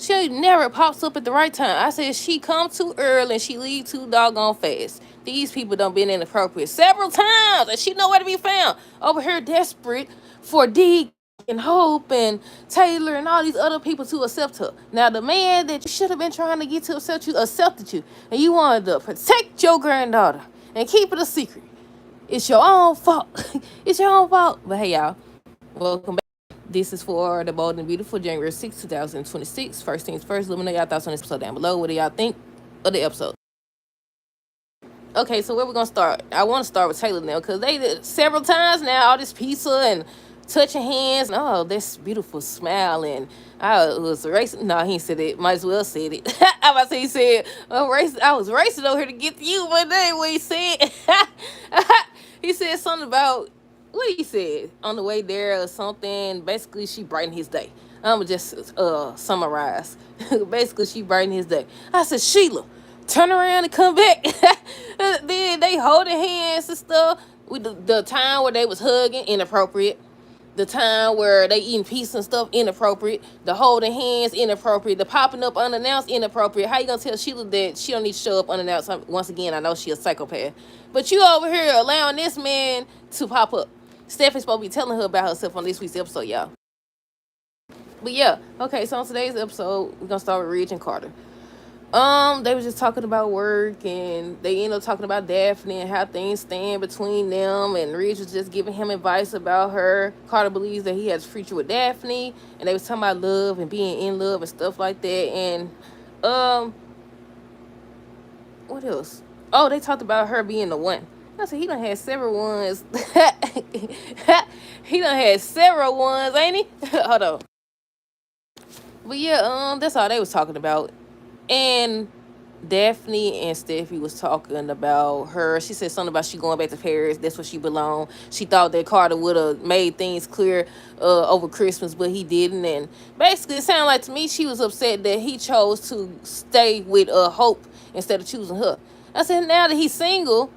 She never pops up at the right time. I said she come too early and she leave too doggone fast. These people done been inappropriate several times and she nowhere to be found. Over here desperate for D and Hope and Taylor and all these other people to accept her. Now the man that you should have been trying to get to accept you accepted you. And you wanted to protect your granddaughter and keep it a secret. It's your own fault. It's your own fault. But hey y'all, welcome back. This is for the bold and beautiful January 6, 2026. First things first, let me know y'all thoughts on this episode down below. What do y'all think of the episode? Okay, so where we gonna start? I want to start with Taylor now because they did several times now all this pizza and touching hands. Oh, this beautiful smile and I was racing. No, he said it. Might as well said it. I about to say he said I was racing over here to get to you one day. What he said? He said something about what he said on the way there or something. Basically, she brightened his day. I'm gonna just summarize. Basically, she brightened his day. I said, Sheila, turn around and come back. Then they holding hands and stuff. With the time where they was hugging, inappropriate. The time where they eating pizza and stuff, inappropriate. The holding hands, inappropriate. The popping up unannounced, inappropriate. How you gonna tell Sheila that she don't need to show up unannounced? Once again, I know she a psychopath. But you over here allowing this man to pop up. Stephanie's supposed to be telling her about herself on this week's episode, y'all. But yeah, okay, so on today's episode, we're gonna start with Ridge and Carter. They was just talking about work and they ended up talking about Daphne and how things stand between them, and Ridge was just giving him advice about her. Carter believes that he has a future with Daphne, and they was talking about love and being in love and stuff like that. And what else? Oh, they talked about her being the one. I said he done had several ones. He done had several ones, ain't he? Hold on. But yeah, that's all they was talking about. And Daphne and Steffi was talking about her. She said something about she going back to Paris. That's where she belonged. She thought that Carter would have made things clear over Christmas, but he didn't. And basically, it sounded like to me she was upset that he chose to stay with Hope instead of choosing her. I said, now that he's single,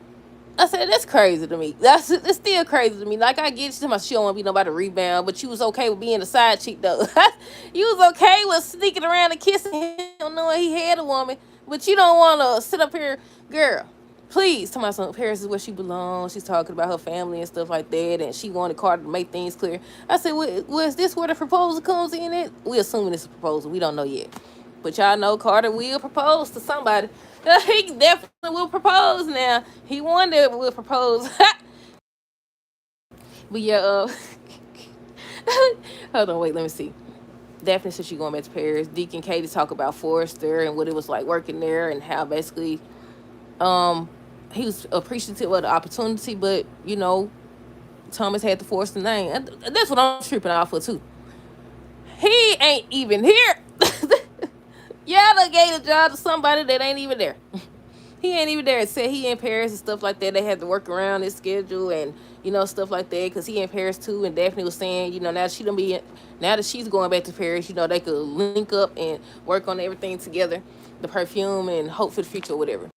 I said, that's crazy to me. It's still crazy to me. Like, I get you, she don't want to be nobody rebound, but you was okay with being a side chick, though. You was okay with sneaking around and kissing him, knowing he had a woman, but you don't want to sit up here, girl. Please, tell my son, Paris is where she belongs. She's talking about her family and stuff like that, and she wanted Carter to make things clear. I said, well, is this where the proposal comes in at? We assuming it's a proposal. We don't know yet. But y'all know Carter will propose to somebody. He definitely will propose now. He one that will propose. But yeah, hold on, wait, let me see. Daphne said she going back to Paris. Deke and Katie talk about Forrester and what it was like working there and how basically he was appreciative of the opportunity, but you know, Thomas had to force the name. And that's what I'm tripping off for too. He ain't even here. Y'all done gave a job to somebody that ain't even there. He ain't even there. It said he in Paris and stuff like that. They had to work around his schedule and, you know, stuff like that because he in Paris too. And Daphne was saying, you know, now that she's going back to Paris, you know, they could link up and work on everything together, the perfume and hope for the future or whatever.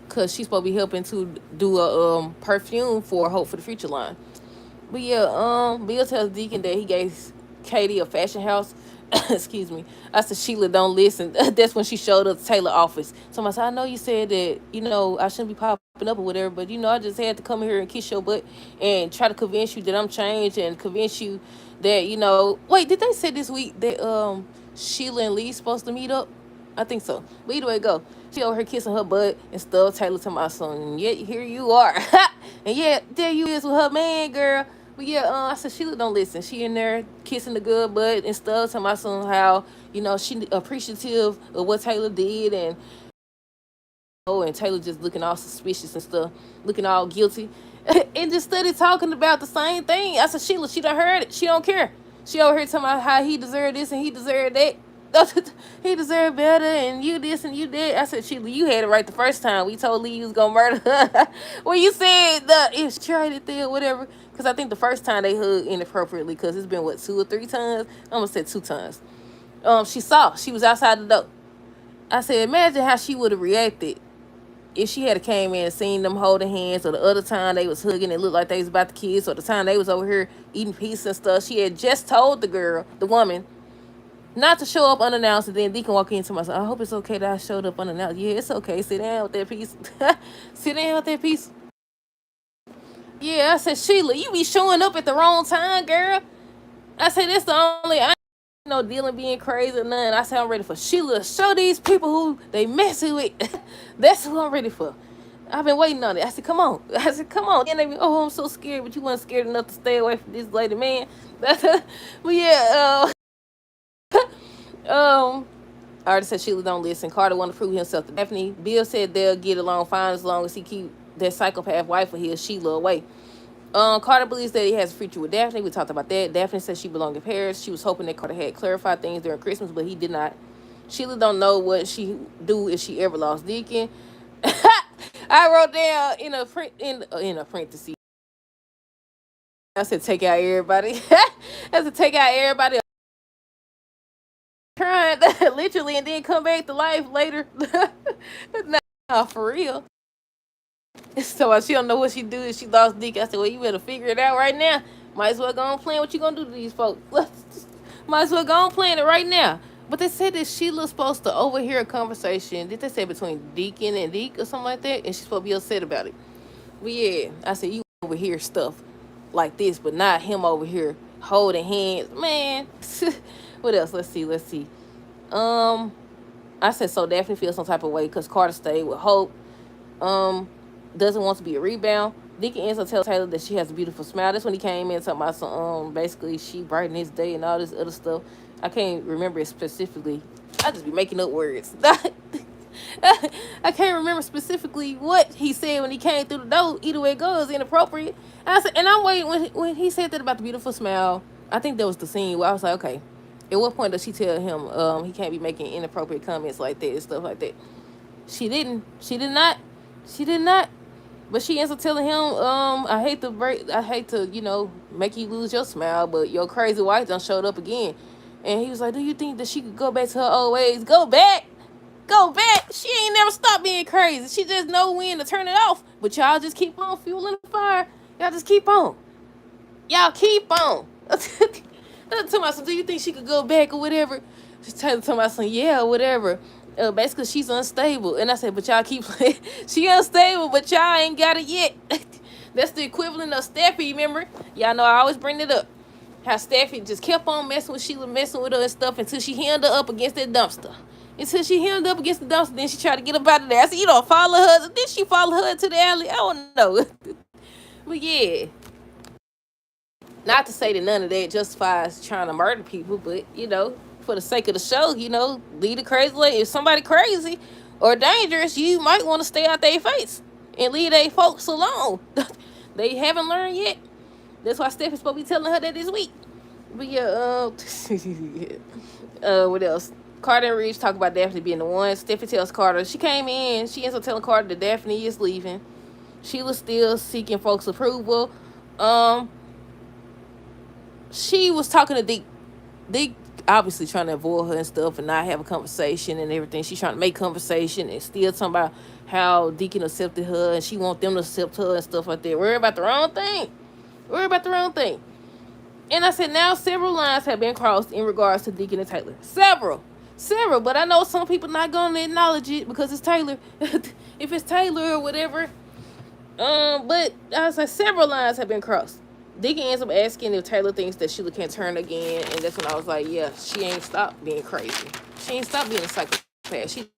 Because she's supposed to be helping to do a perfume for Hope for the Future line. But yeah, Bill tells Deacon that he gave Katie a fashion house. Excuse me. I said, Sheila, don't listen. That's when she showed up to Taylor's office. Somebody said, I know you said that, you know, I shouldn't be popping up or whatever, but, you know, I just had to come here and kiss your butt and try to convince you that I'm changed and convince you that, you know, wait, did they say this week that Sheila and Lee's supposed to meet up? I think so. But either way, go. She over here kissing her butt and stuff. Taylor to my son. And yet, here you are. And yeah, there you is with her man, girl. But yeah, I said, Sheila don't listen. She in there kissing the good butt and stuff. To my son how, you know, she appreciative of what Taylor did. And Taylor just looking all suspicious and stuff. Looking all guilty. And just started talking about the same thing. I said, Sheila, she done heard it. She don't care. She over here talking about how he deserved this and he deserved that. He deserved better and you this and you that. I said, Sheila, you had it right the first time. We told Lee you was gonna murder her. When you said it's traded there, whatever. Because I think the first time they hugged inappropriately, because it's been, what, 2 or 3 times? I almost said 2 times. She was outside the door. I said, imagine how she would have reacted if she had came in and seen them holding hands, or the other time they was hugging, it looked like they was about to kiss, or the time they was over here eating pizza and stuff. She had just told the girl, the woman, not to show up unannounced, and then Deacon walk into my son. I hope it's okay that I showed up unannounced. Yeah, it's okay. Sit down with that piece. Sit down with that piece. Yeah, I said, Sheila, you be showing up at the wrong time, girl. I said, that's the only, I ain't no dealing being crazy or nothing. I said, I'm ready for Sheila to show these people who they messing with. That's who I'm ready for. I've been waiting on it. I said, come on. I said, come on. And they be, oh, I'm so scared, but you weren't scared enough to stay away from this lady, man. But yeah, I already said Sheila don't listen. Carter want to prove himself to Daphne. Bill said they'll get along fine as long as he keep that psychopath wife of his, Sheila, away. Carter believes that he has a future with Daphne. We talked about that. Daphne said she belonged to Paris. She was hoping that Carter had clarified things during Christmas, but he did not. Sheila don't know what she do if she ever lost Deacon. I wrote down in a parenthesis. I said take out everybody. I said take out everybody. Trying literally, and then come back to life later. Nah, for real. So she don't know what she do if she lost Dick. I said, well, you better figure it out right now. Might as well go on playing what you gonna do to these folks. Might as well go on playing it right now. But they said that Sheila's supposed to overhear a conversation. Did they say between Deacon and Deke or something like that? And she's supposed to be upset about it. But yeah, I said, you overhear stuff like this, but not him over here holding hands. Man, what else? Let's see. I said, so Daphne feels some type of way because Carter stayed with Hope. Doesn't want to be a rebound. Deacon ends up telling Taylor that she has a beautiful smile. That's when he came in talking about some, basically she brightened his day and all this other stuff. I can't remember it specifically. I just be making up words. I can't remember specifically what he said when he came through the door. Either way it goes, inappropriate. I said, and I'm waiting when he said that about the beautiful smile. I think that was the scene where I was like, okay, at what point does she tell him he can't be making inappropriate comments like that and stuff like that? She didn't. She did not. But she ends up telling him, I hate to, make you lose your smile, but your crazy wife done showed up again. And he was like, do you think that she could go back to her old ways? Go back. She ain't never stopped being crazy. She just know when to turn it off. But y'all just keep on fueling the fire. Y'all just keep on. Tell me, do you think she could go back or whatever? She told me, yeah, whatever. Basically, she's unstable. And I said, but y'all keep playing. She unstable, but y'all ain't got it yet. That's the equivalent of Steffi, remember? Y'all know I always bring it up. How Steffi just kept on messing with Sheila, messing with her and stuff until she held her up against that dumpster. Then she tried to get up out of there. I said, you don't follow her. Did she follow her to the alley? I don't know. But yeah. Not to say that none of that justifies trying to murder people, but, for the sake of the show, leave the crazy lady. If somebody crazy or dangerous, you might want to stay out their face and leave they folks alone. They haven't learned yet. That's why Steph is supposed to be telling her that this week. But yeah, what else? Carter and Reeves talk about Daphne being the one. Steffi tells Carter she came in. She ends up telling Carter that Daphne is leaving. Sheila's still seeking folks' approval. She was talking to Deke. Deke obviously trying to avoid her and stuff and not have a conversation and everything. She's trying to make conversation and still talking about how Deacon accepted her and she want them to accept her and stuff like that. Worry about the wrong thing. And I said, now several lines have been crossed in regards to Deacon and Taylor. Several. But I know some people not going to acknowledge it because it's Taylor. If it's Taylor or whatever. But I was like, several lines have been crossed. Deacon ends up asking if Taylor thinks that Sheila can turn again. And that's when I was like, yeah, she ain't stopped being crazy. She ain't stopped being a psychopath. She